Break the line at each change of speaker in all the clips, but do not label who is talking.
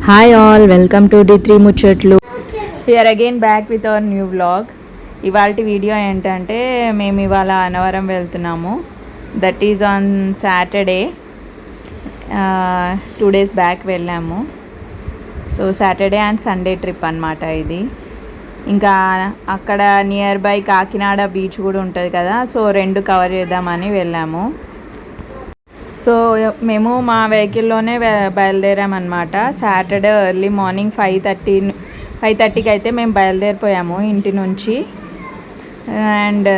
Hi all, welcome to డి3 ముచ్చట్లు. Here again back with our new vlog. ఇవాళ video ఏంటంటే మేము ఇవాళ అన్నవరం వెళ్తున్నాము. That is on Saturday. 2 days back వెళ్ళాము. So Saturday and Sunday trip అన్నమాట ఇది. ఇంకా అక్కడ నియర్ బై కాకినాడ బీచ్ కూడా ఉంటుంది కదా, సో రెండు కవర్ చేద్దామని వెళ్ళాము. సో మేము మా వెహికల్లోనే బయలుదేరామన్నమాట. సాటర్డే ఎర్లీ మార్నింగ్ 5:30కి అయితే మేము బయలుదేరిపోయాము ఇంటి నుంచి. అండ్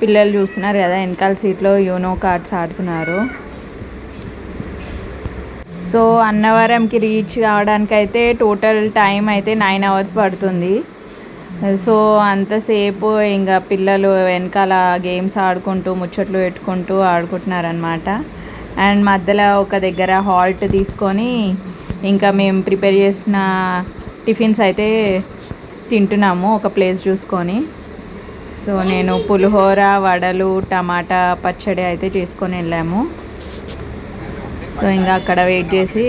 పిల్లలు చూస్తున్నారు కదా, వెనకాల సీట్లో యూనో కార్డ్స్ ఆడుతున్నారు. సో అన్నవరంకి రీచ్ కావడానికి అయితే టోటల్ టైం అయితే 9 hours పడుతుంది. సో అంతసేపు ఇంకా పిల్లలు వెనకాల గేమ్స్ ఆడుకుంటూ ముచ్చట్లు పెట్టుకుంటూ ఆడుకుంటున్నారనమాట. అండ్ మధ్యలో ఒక దగ్గర హాల్ట్ తీసుకొని ఇంకా మేము ప్రిపేర్ చేసిన టిఫిన్స్ అయితే తింటున్నాము ఒక ప్లేస్ చూసుకొని. సో నేను పులిహోర, వడలు, టమాటా పచ్చడి అయితే చేసుకొని వెళ్ళాము. సో ఇంకా అక్కడ వెయిట్ చేసి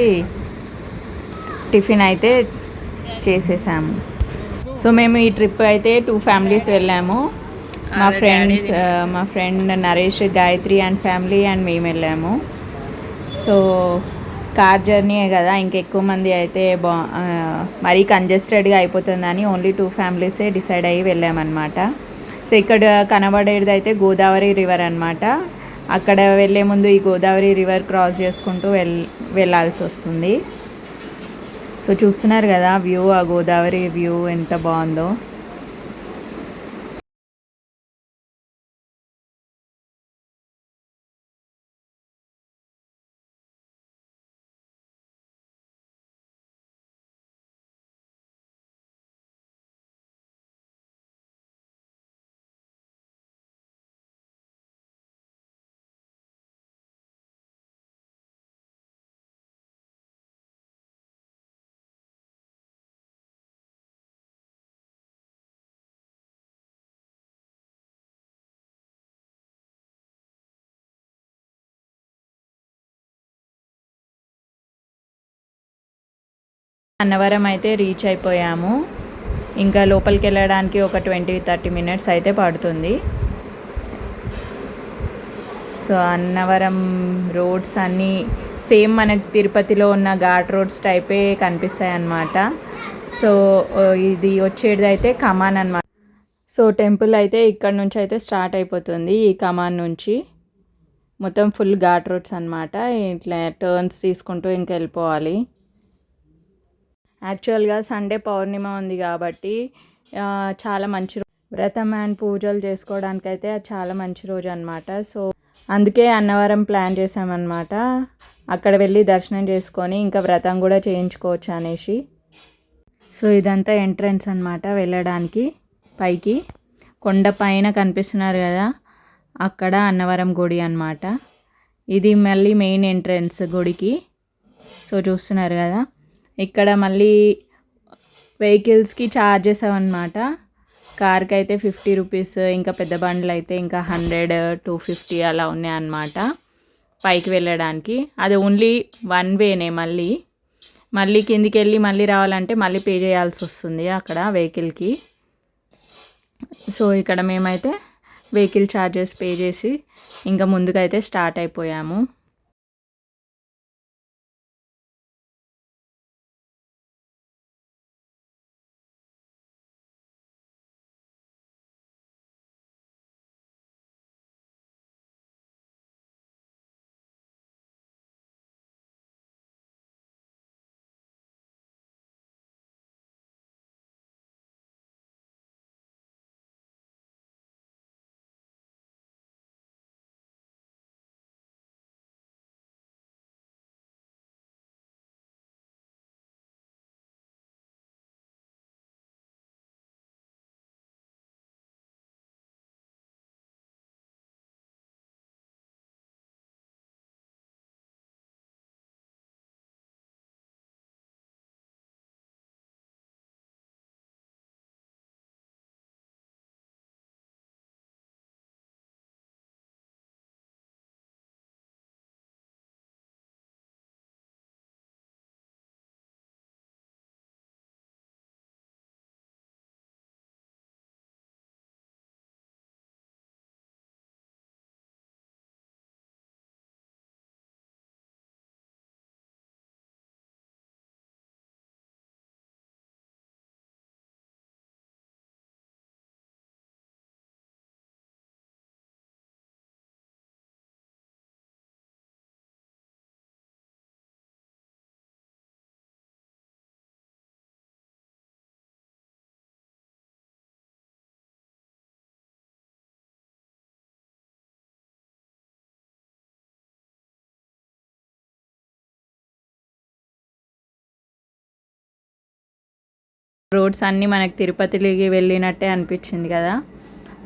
టిఫిన్ అయితే చేసేసాము. సో మేము ఈ ట్రిప్ అయితే 2 families వెళ్ళాము. మా friend Naresh, Gayatri and family and మేము వెళ్ళాము. సో కార్ జర్నీ కదా, ఇంకెక్కువ మంది అయితే మరీ కంజెస్టెడ్గా అయిపోతుందని ఓన్లీ 2 families డిసైడ్ అయ్యి వెళ్ళామన్నమాట. సో ఇక్కడ కనబడేది అయితే గోదావరి రివర్ అనమాట. అక్కడ వెళ్ళే ముందు ఈ గోదావరి రివర్ క్రాస్ చేసుకుంటూ వెళ్ళాల్సి వస్తుంది. సో చూస్తున్నారు కదా వ్యూ, ఆ గోదావరి వ్యూ ఎంత బాగుందో. అన్నవరం అయితే రీచ్ అయిపోయాము. ఇంకా లోపలికి వెళ్ళడానికి ఒక 20-30 minutes అయితే పడుతుంది. సో అన్నవరం రోడ్స్ అన్నీ సేమ్ మనకి తిరుపతిలో ఉన్న ఘాట్ రోడ్స్ టైపే కనిపిస్తాయి అన్నమాట. సో ఇది వచ్చేది అయితే కమాన్ అన్నమాట. సో టెంపుల్ అయితే ఇక్కడ నుంచి అయితే స్టార్ట్ అయిపోతుంది. ఈ కమాన్ నుంచి మొత్తం ఫుల్ ఘాట్ రోడ్స్ అన్నమాట. ఇట్లా టర్న్స్ తీసుకుంటూ ఇంకా వెళ్ళిపోవాలి. యాక్చువల్గా సండే పౌర్ణిమ ఉంది కాబట్టి చాలా మంచి వ్రతం అండ్ పూజలు చేసుకోవడానికి అయితే చాలా మంచి రోజు అనమాట. సో అందుకే అన్నవరం ప్లాన్ చేసామన్నమాట. అక్కడ వెళ్ళి దర్శనం చేసుకొని ఇంకా వ్రతం కూడా చేయించుకోవచ్చు అనేసి. సో ఇదంతా ఎంట్రన్స్ అనమాట వెళ్ళడానికి పైకి. కొండ పైన కనిపిస్తున్నారు కదా, అక్కడ అన్నవరం గుడి అనమాట. ఇది మళ్ళీ మెయిన్ ఎంట్రన్స్ గుడికి. సో చూస్తున్నారు కదా, ఇక్కడ మళ్ళీ వెహికల్స్కి ఛార్జెస్ అనమాట. కార్కి అయితే 50 rupees, ఇంకా పెద్ద బండ్లు అయితే ఇంకా 100-250 అలా ఉన్నాయన్నమాట పైకి వెళ్ళడానికి. అది ఓన్లీ 1 వేనే. మళ్ళీ కిందికి వెళ్ళి మళ్ళీ రావాలంటే మళ్ళీ పే చేయాల్సి వస్తుంది అక్కడ వెహికల్కి. సో ఇక్కడ మేమైతే వెహికల్ ఛార్జెస్ పే చేసి ఇంకా ముందుకైతే స్టార్ట్ అయిపోయాము. రోడ్స్ అన్నీ మనకి తిరుపతికి వెళ్ళినట్టే అనిపించింది కదా.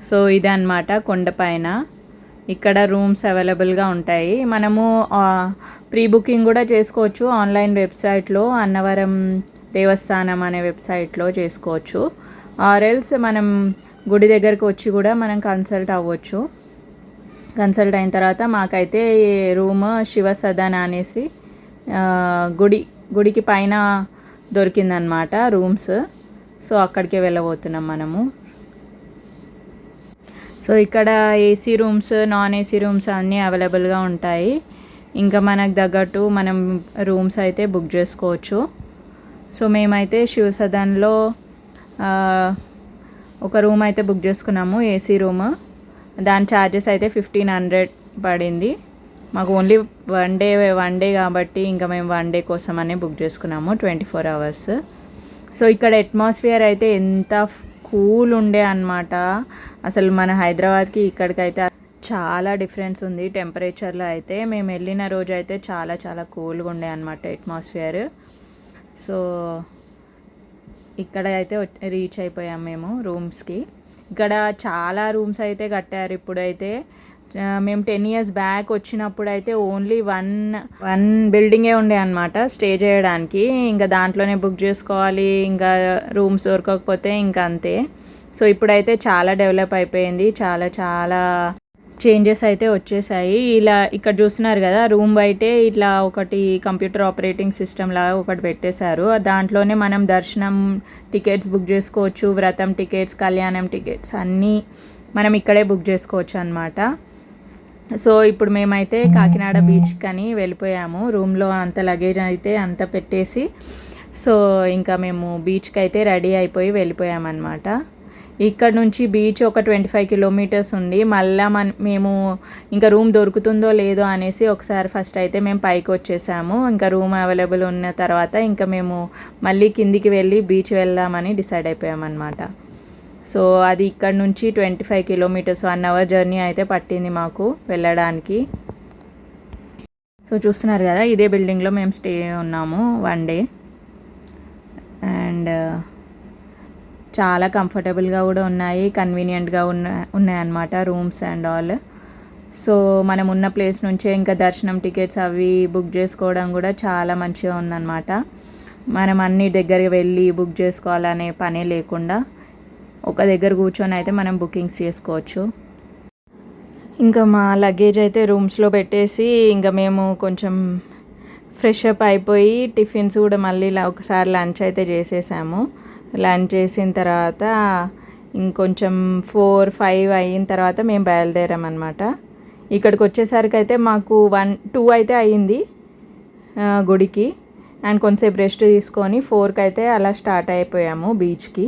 సో ఇది అన్నమాట కొండపైన. ఇక్కడ రూమ్స్ అవైలబుల్గా ఉంటాయి. మనము ప్రీ బుకింగ్ కూడా చేసుకోవచ్చు ఆన్లైన్ వెబ్సైట్లో, అన్నవరం దేవస్థానం అనే వెబ్సైట్లో చేసుకోవచ్చు. ఆర్ఎల్స్ మనం గుడి దగ్గరకు వచ్చి కూడా మనం కన్సల్ట్ అవ్వచ్చు. కన్సల్ట్ అయిన తర్వాత మాకైతే రూమ్ శివసదన అనేసి గుడికి పైన దొరికిందనమాట రూమ్స్. సో అక్కడికే వెళ్ళబోతున్నాం మనము. సో ఇక్కడ AC rooms, non AC rooms అన్నీ అవైలబుల్గా ఉంటాయి. ఇంకా మనకు తగ్గట్టు మనం రూమ్స్ అయితే బుక్ చేసుకోవచ్చు. సో మేమైతే శివసదన్లో ఒక రూమ్ అయితే బుక్ చేసుకున్నాము, ఏసీ రూమ్. దాని ఛార్జెస్ అయితే 1500 పడింది మాకు. ఓన్లీ వన్ డే కాబట్టి ఇంకా మేము వన్ డే కోసమనే బుక్ చేసుకున్నాము, 24 hours. సో ఇక్కడ అట్మాస్ఫియర్ అయితే ఎంత కూల్ ఉండే అన్నమాట. అసలు మన హైదరాబాద్కి ఇక్కడికైతే చాలా డిఫరెన్స్ ఉంది టెంపరేచర్లో అయితే. మేము వెళ్ళిన రోజు అయితే చాలా చాలా కూల్గా ఉండే అన్నమాట అట్మాస్ఫియర్. సో ఇక్కడ అయితే రీచ్ అయిపోయాం మేము రూమ్స్కి. ఇక్కడ చాలా రూమ్స్ అయితే కట్టారు ఇప్పుడైతే. మేము 10 years బ్యాక్ వచ్చినప్పుడు అయితే ఓన్లీ వన్ బిల్డింగే ఉండే అన్నమాట స్టే చేయడానికి. ఇంకా దాంట్లోనే బుక్ చేసుకోవాలి, ఇంకా రూమ్స్ దొరకకపోతే ఇంకా అంతే. సో ఇప్పుడైతే చాలా డెవలప్ అయిపోయింది, చాలా చాలా చేంజెస్ అయితే వచ్చేసాయి. ఇలా ఇక్కడ చూస్తున్నారు కదా, రూమ్ బయటే ఇట్లా ఒకటి కంప్యూటర్ ఆపరేటింగ్ సిస్టమ్ లాగా ఒకటి పెట్టేశారు. దాంట్లోనే మనం దర్శనం టికెట్స్ బుక్ చేసుకోవచ్చు, వ్రతం టికెట్స్, కళ్యాణం టికెట్స్ అన్నీ మనం ఇక్కడే బుక్ చేసుకోవచ్చు అన్నమాట. సో ఇప్పుడు మేమైతే కాకినాడ బీచ్కి అని వెళ్ళిపోయాము. రూమ్లో అంత లగేజ్ అయితే అంత పెట్టేసి సో ఇంకా మేము బీచ్కి అయితే రెడీ అయిపోయి వెళ్ళిపోయామన్నమాట. ఇక్కడ నుంచి బీచ్ ఒక 25 kilometers ఉంది. మళ్ళీ మేము ఇంకా రూమ్ దొరుకుతుందో లేదో అనేసి ఒకసారి ఫస్ట్ అయితే మేము పైకి వచ్చేసాము. ఇంకా రూమ్ అవైలబుల్ ఉన్న తర్వాత ఇంకా మేము మళ్ళీ కిందికి వెళ్ళి బీచ్ వెళ్దామని డిసైడ్ అయిపోయామన్నమాట. సో అది ఇక్కడ నుంచి 25 kilometers, 1 hour జర్నీ అయితే పట్టింది మాకు వెళ్ళడానికి. సో చూస్తున్నారు కదా, ఇదే బిల్డింగ్లో మేము స్టే ఉన్నాము వన్ డే. అండ్ చాలా కంఫర్టబుల్గా కూడా ఉన్నాయి, కన్వీనియంట్గా ఉన్నాయన్నమాట రూమ్స్ అండ్ ఆల్. సో మనం ఉన్న ప్లేస్ నుంచే ఇంకా దర్శనం టికెట్స్ అవి బుక్ చేసుకోవడం కూడా చాలా మంచిగా ఉందన్నమాట. మనం అన్ని దగ్గరికి వెళ్ళి బుక్ చేసుకోవాలనే పనే లేకుండా ఒక దగ్గర కూర్చొని అయితే మనం బుకింగ్స్ చేసుకోవచ్చు. ఇంకా మా లగేజ్ అయితే రూమ్స్లో పెట్టేసి ఇంకా మేము కొంచెం ఫ్రెష్ అప్ అయిపోయి టిఫిన్స్ కూడా మళ్ళీ ఒకసారి లంచ్ అయితే చేసేసాము. లంచ్ చేసిన తర్వాత ఇంకొంచెం 4-5 అయిన తర్వాత మేము బయలుదేరామన్నమాట. ఇక్కడికి వచ్చేసరికి అయితే మాకు 1-2 అయితే అయ్యింది గుడికి. అండ్ కొంచెంసేపు రెస్ట్ తీసుకొని 4కి అయితే అలా స్టార్ట్ అయిపోయాము బీచ్కి.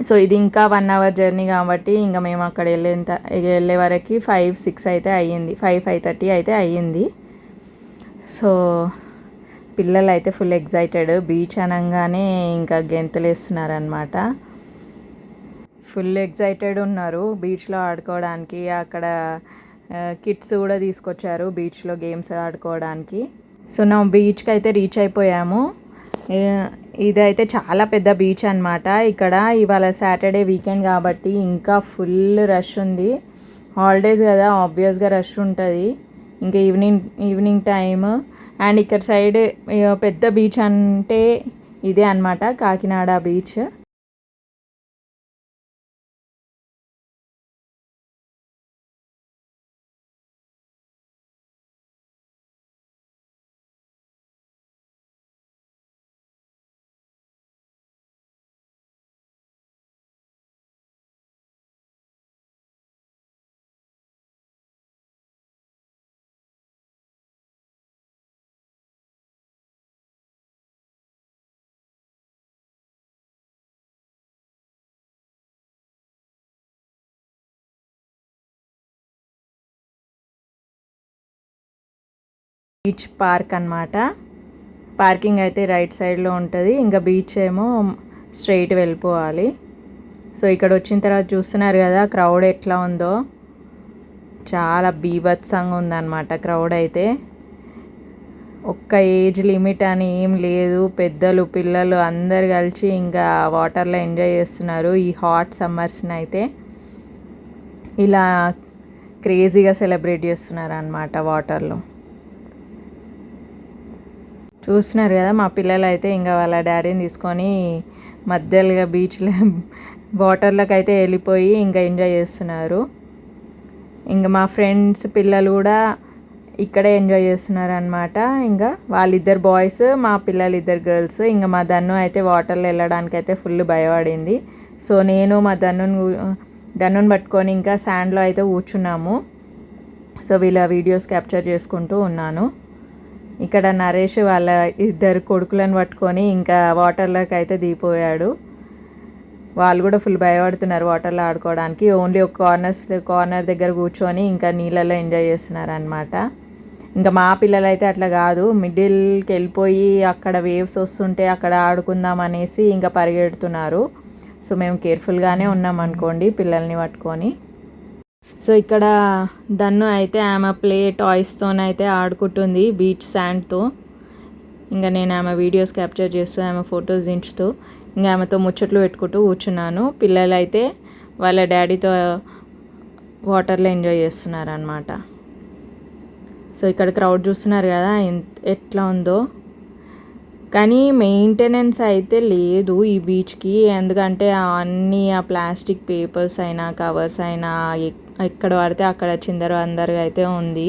సో ఇది ఇంకా 1 hour జర్నీ కాబట్టి ఇంకా మేము అక్కడ వెళ్ళే వరకు 5-6 అయితే అయ్యింది, 5-5:30 అయితే అయ్యింది. సో పిల్లలు అయితే ఫుల్ ఎగ్జైటెడ్, బీచ్ అనగానే ఇంకా గెంతులు వేస్తున్నారనమాట. ఫుల్ ఎగ్జైటెడ్ ఉన్నారు బీచ్లో ఆడుకోవడానికి. అక్కడ కిడ్స్ కూడా తీసుకొచ్చారు బీచ్లో గేమ్స్ ఆడుకోవడానికి. సో నా బీచ్కి అయితే రీచ్ అయిపోయాము. ఇదైతే చాలా పెద్ద బీచ్ అనమాట. ఇక్కడ ఇవాళ సాటర్డే వీకెండ్ కాబట్టి ఇంకా ఫుల్ రష్ ఉంది. హాలిడేస్ కదా, ఆబ్వియస్గా రష్ ఉంటుంది ఇంకా ఈవినింగ్ టైమ్. అండ్ ఇక్కడ సైడ్ పెద్ద బీచ్ అంటే ఇదే అనమాట, కాకినాడ బీచ్. బీచ్ పార్క్ అనమాట. పార్కింగ్ అయితే రైట్ సైడ్లో ఉంటుంది, ఇంకా బీచ్ ఏమో స్ట్రైట్ వెళ్ళిపోవాలి. సో ఇక్కడ వచ్చిన తర్వాత చూస్తున్నారు కదా క్రౌడ్ ఎట్లా ఉందో, చాలా బీభత్సంగా ఉందన్నమాట క్రౌడ్ అయితే. ఒక్క ఏజ్ లిమిట్ అని ఏం లేదు, పెద్దలు పిల్లలు అందరు కలిసి ఇంకా వాటర్లో ఎంజాయ్ చేస్తున్నారు. ఈ హాట్ సమ్మర్స్ని అయితే ఇలా క్రేజీగా సెలబ్రేట్ చేస్తున్నారు అన్నమాట వాటర్లో. చూస్తున్నారు కదా, మా పిల్లలు అయితే ఇంకా వాళ్ళ డాడీని తీసుకొని మధ్యలోగా బీచ్లో వాటర్లోకి అయితే వెళ్ళిపోయి ఇంకా ఎంజాయ్ చేస్తున్నారు. ఇంకా మా ఫ్రెండ్స్ పిల్లలు కూడా ఇక్కడే ఎంజాయ్ చేస్తున్నారు అనమాట. ఇంకా వాళ్ళిద్దరు బాయ్స్, మా పిల్లలు ఇద్దరు గర్ల్స్. ఇంకా మా దన్ను అయితే వాటర్లో వెళ్ళడానికి అయితే ఫుల్ భయపడింది. సో నేను మా దన్నుని పట్టుకొని ఇంకా శాండ్లో అయితే కూర్చున్నాము. సో వీళ్ళ వీడియోస్ క్యాప్చర్ చేసుకుంటూ ఉన్నాను. ఇక్కడ నరేష్ వాళ్ళ ఇద్దరు కొడుకులను పట్టుకొని ఇంకా వాటర్లోకి అయితే దిగిపోయాడు. వాళ్ళు కూడా ఫుల్ భయపడుతున్నారు వాటర్లో ఆడుకోవడానికి. ఓన్లీ ఒక కార్నర్ దగ్గర కూర్చొని ఇంకా నీళ్ళలో ఎంజాయ్ చేస్తున్నారు అనమాట. ఇంకా మా పిల్లలు అయితే అట్లా కాదు, మిడిల్కి వెళ్ళిపోయి అక్కడ వేవ్స్ వస్తుంటే అక్కడ ఆడుకుందాం అనేసి ఇంకా పరిగెడుతున్నారు. సో మేము కేర్ఫుల్గానే ఉన్నాం అనుకోండి పిల్లల్ని పట్టుకొని. సో ఇక్కడ దన్ను అయితే ఆమె ప్లే టాయ్స్తోనైతే ఆడుకుంటుంది బీచ్ శాండ్తో. ఇంకా నేను ఆమె వీడియోస్ క్యాప్చర్ చేస్తూ ఆమె ఫొటోస్ దించుతూ ఇంకా ఆమెతో ముచ్చట్లు పెట్టుకుంటూ కూర్చున్నాను. పిల్లలు అయితే వాళ్ళ డాడీతో వాటర్లో ఎంజాయ్ చేస్తున్నారు అన్నమాట. సో ఇక్కడ క్రౌడ్ చూస్తున్నారు కదా ఎట్లా ఉందో. కానీ మెయింటెనెన్స్ అయితే లేదు ఈ బీచ్కి, ఎందుకంటే అన్నీ ఆ ప్లాస్టిక్ పేపర్స్ అయినా కవర్స్ అయినా ఎక్కడ పడితే అక్కడ చిందరు అందరు అయితే ఉంది.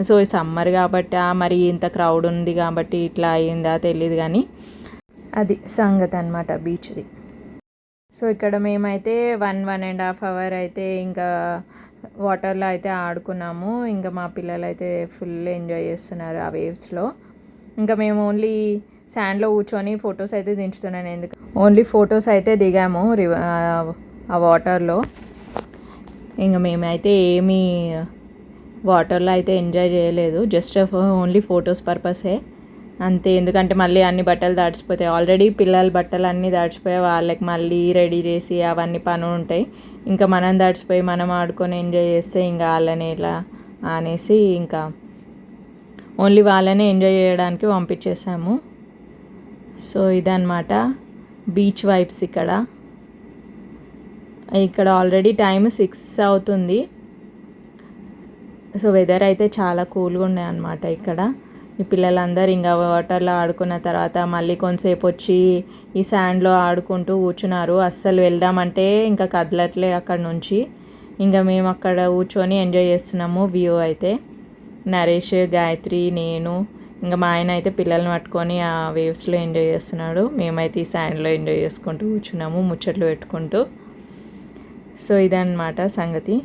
సో ఈ సమ్మర్ కాబట్టి మరి ఇంత క్రౌడ్ ఉంది కాబట్టి ఇట్లా అయ్యిందా తెలియదు, కానీ అది సంగతి అనమాట బీచ్ది. సో ఇక్కడ మేమైతే 1.5 hours అయితే ఇంకా వాటర్లో అయితే ఆడుకున్నాము. ఇంకా మా పిల్లలు అయితే ఫుల్ ఎంజాయ్ చేస్తున్నారు ఆ వేవ్స్లో. ఇంకా మేము ఓన్లీ శాండ్లో కూర్చొని ఫొటోస్ అయితే దించుతున్నాను, ఎందుకు ఓన్లీ ఫొటోస్ అయితే దిగాము ఆ వాటర్లో. ఇంకా మేమైతే ఏమీ వాటర్లో అయితే ఎంజాయ్ చేయలేదు, జస్ట్ ఓన్లీ ఫొటోస్ పర్పసే అంతే. ఎందుకంటే మళ్ళీ అన్ని బట్టలు తడిచిపోతాయి, ఆల్రెడీ పిల్లల బట్టలు అన్నీ తడిచిపోయి వాళ్ళకి మళ్ళీ రెడీ చేసి అవన్నీ పనులు ఉంటాయి. ఇంకా మనం తడిచిపోయి మనం ఆడుకొని ఎంజాయ్ చేస్తే ఇంకా వాళ్ళని ఇలా అనేసి ఇంకా ఓన్లీ వాళ్ళనే ఎంజాయ్ చేయడానికి పంపించేసాము. సో ఇదన్నమాట బీచ్ వైబ్స్. ఇక్కడ ఆల్రెడీ టైం 6 అవుతుంది. సో వెదర్ అయితే చాలా కూల్గా ఉన్నాయి అన్నమాట ఇక్కడ. ఈ పిల్లలందరూ ఇంకా వాటర్లో ఆడుకున్న తర్వాత మళ్ళీ కొంతసేపు వచ్చి ఈ శాండ్లో ఆడుకుంటూ కూర్చున్నారు. అస్సలు వెళ్దామంటే ఇంకా కదలట్లే అక్కడ నుంచి. ఇంకా మేము అక్కడ కూర్చొని ఎంజాయ్ చేస్తున్నాము వ్యూ అయితే. నరేష్, గాయత్రి, నేను, ఇంకా మా ఆయన అయితే పిల్లల్ని పట్టుకొని ఆ వేవ్స్లో ఎంజాయ్ చేస్తున్నాడు. మేమైతే ఈ శాండ్లో ఎంజాయ్ చేసుకుంటూ కూర్చున్నాము ముచ్చట్లు పెట్టుకుంటూ. సో ఇదన్నమాట సంగతి.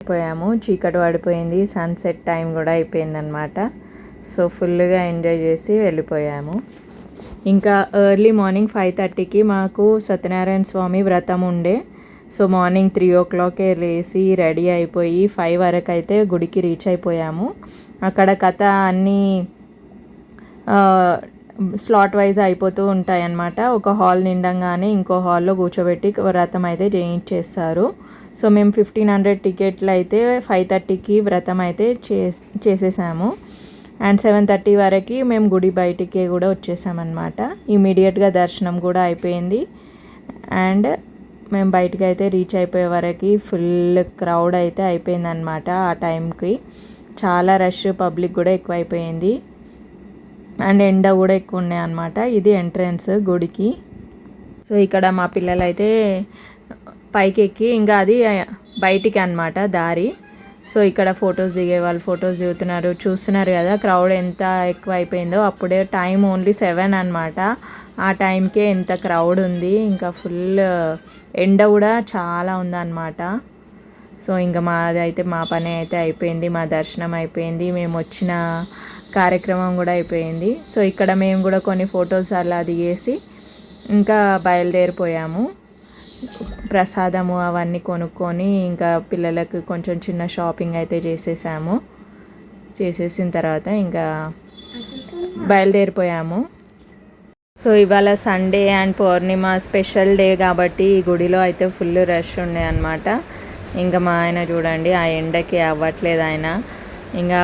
పోయాము, చీకటి పడిపోయింది, సన్సెట్ టైం కూడా అయిపోయిందనమాట. సో ఫుల్గా ఎంజాయ్ చేసి వెళ్ళిపోయాము. ఇంకా ఎర్లీ మార్నింగ్ 5:30కి మాకు సత్యనారాయణ స్వామి వ్రతం ఉండే. సో మార్నింగ్ 3 o'clock లేచి రెడీ అయిపోయి 5 వరకు అయితే గుడికి రీచ్ అయిపోయాము. అక్కడ కథ అన్నీ స్లాట్ వైజ్ అయిపోతూ ఉంటాయి అన్నమాట. ఒక హాల్ నిండంగానే ఇంకో హాల్లో కూర్చోబెట్టి వ్రతం అయితే చేయించేస్తారు. సో మేము 1500 టికెట్లు అయితే 5:30కి వ్రతం అయితే చేసేసాము. అండ్ 7:30 వరకు మేము గుడి బయటికి కూడా వచ్చేసామన్నమాట. ఇమీడియట్గా దర్శనం కూడా అయిపోయింది. అండ్ మేము బయటికి అయితే రీచ్ అయిపోయే వరకు ఫుల్ క్రౌడ్ అయితే అయిపోయిందనమాట. ఆ టైంకి చాలా రష్, పబ్లిక్ కూడా ఎక్కువైపోయింది. అండ్ ఎండ కూడా ఎక్కువ ఉన్నాయి అనమాట. ఇది ఎంట్రన్స్ గుడికి. సో ఇక్కడ మా పిల్లలు అయితే పైకి ఎక్కి ఇంకా అది బయటికి అనమాట దారి. సో ఇక్కడ ఫొటోస్ దిగే వాళ్ళు ఫొటోస్ దిగుతున్నారు. చూస్తున్నారు కదా క్రౌడ్ ఎంత ఎక్కువ అయిపోయిందో. అప్పుడే టైం ఓన్లీ 7 అనమాట. ఆ టైంకే ఎంత క్రౌడ్ ఉంది. ఇంకా ఫుల్ ఎండ కూడా చాలా ఉందన్నమాట. సో ఇంకా మా పని అయితే అయిపోయింది. మా దర్శనం అయిపోయింది. మేము వచ్చిన కార్యక్రమం కూడా అయిపోయింది. సో ఇక్కడ మేము కూడా కొన్ని ఫొటోస్ అలా దిగేసి ఇంకా బయలుదేరిపోయాము. ప్రసాదము అవన్నీ కొనుక్కొని ఇంకా పిల్లలకు కొంచెం చిన్న షాపింగ్ అయితే చేసేసిన తర్వాత ఇంకా బయలుదేరిపోయాము. సో ఇవాళ Sunday and Purnima special day కాబట్టి ఈ గుడిలో అయితే ఫుల్ రష్ ఉండే అనమాట. ఇంకా మా ఆయన చూడండి ఆ ఎండకి అవ్వట్లేదు ఆయన. ఇంకా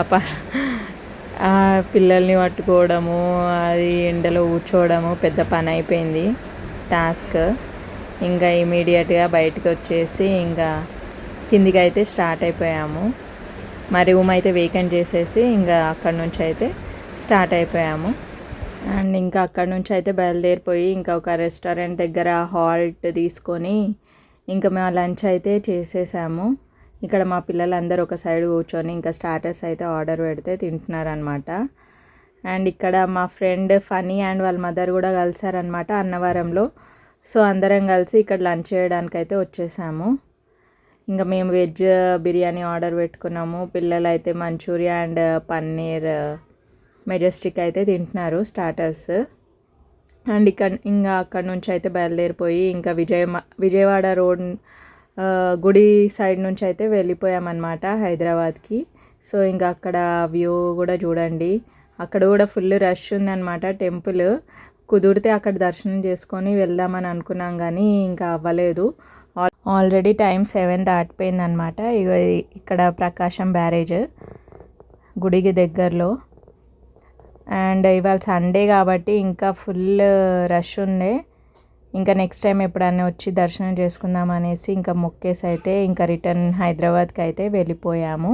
పిల్లల్ని పట్టుకోవడము అది ఎండలో కూర్చోవడము పెద్ద పని అయిపోయింది టాస్క్. ఇంకా ఇమీడియట్గా బయటకు వచ్చేసి ఇంకా కిందికి అయితే స్టార్ట్ అయిపోయాము. మా రూమ్ అయితే వేకెంట్ చేసేసి ఇంకా అక్కడి నుంచి అయితే స్టార్ట్ అయిపోయాము. అండ్ ఇంకా అక్కడి నుంచి అయితే బయలుదేరిపోయి ఇంకా ఒక రెస్టారెంట్ దగ్గర హాల్ట్ తీసుకొని ఇంకా మేము లంచ్ అయితే చేసేసాము. ఇక్కడ మా పిల్లలందరూ ఒక సైడ్ కూర్చొని ఇంకా స్టార్టర్స్ అయితే ఆర్డర్ పెడితే తింటున్నారనమాట. అండ్ ఇక్కడ మా ఫ్రెండ్ ఫనీ అండ్ వాళ్ళ మదర్ కూడా కలిసారనమాట అన్నవరంలో. సో అందరం కలిసి ఇక్కడ లంచ్ చేయడానికి అయితే వచ్చేసాము. ఇంకా మేము వెజ్ బిర్యానీ ఆర్డర్ పెట్టుకున్నాము. పిల్లలు అయితే మంచూరియా అండ్ పన్నీర్ మెజెస్టిక్ అయితే తింటున్నారు స్టార్టర్స్. అండ్ ఇంకా అక్కడ నుంచి అయితే బయలుదేరిపోయి ఇంకా విజయవాడ రోడ్ గుడి సైడ్ నుంచి అయితే వెళ్ళిపోయామన్నమాట హైదరాబాద్కి. సో ఇంకా అక్కడ వ్యూ కూడా చూడండి. అక్కడ కూడా ఫుల్ రష్ ఉందన్నమాట టెంపుల్. కుదిరితే అక్కడ దర్శనం చేసుకొని వెళ్దామని అనుకున్నాం కానీ ఇంకా అవ్వలేదు. Already time 7 దాటిపోయిందనమాట. ఇక్కడ ప్రకాశం బ్యారేజ్ గుడికి దగ్గరలో. అండ్ ఇవాళ సండే కాబట్టి ఇంకా ఫుల్ రష్ ఉండే. ఇంకా నెక్స్ట్ టైం ఎప్పుడన్నా వచ్చి దర్శనం చేసుకుందాం అనేసి ఇంకా మొక్కేసి అయితే ఇంకా రిటర్న్ హైదరాబాద్కి అయితే వెళ్ళిపోయాము.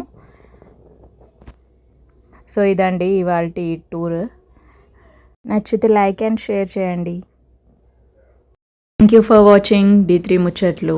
సో ఇదండి ఇవాల్టి టూర్. నచ్చితే లైక్ అండ్ షేర్ చేయండి. Thank you for watching D3 ముచ్చట్లు.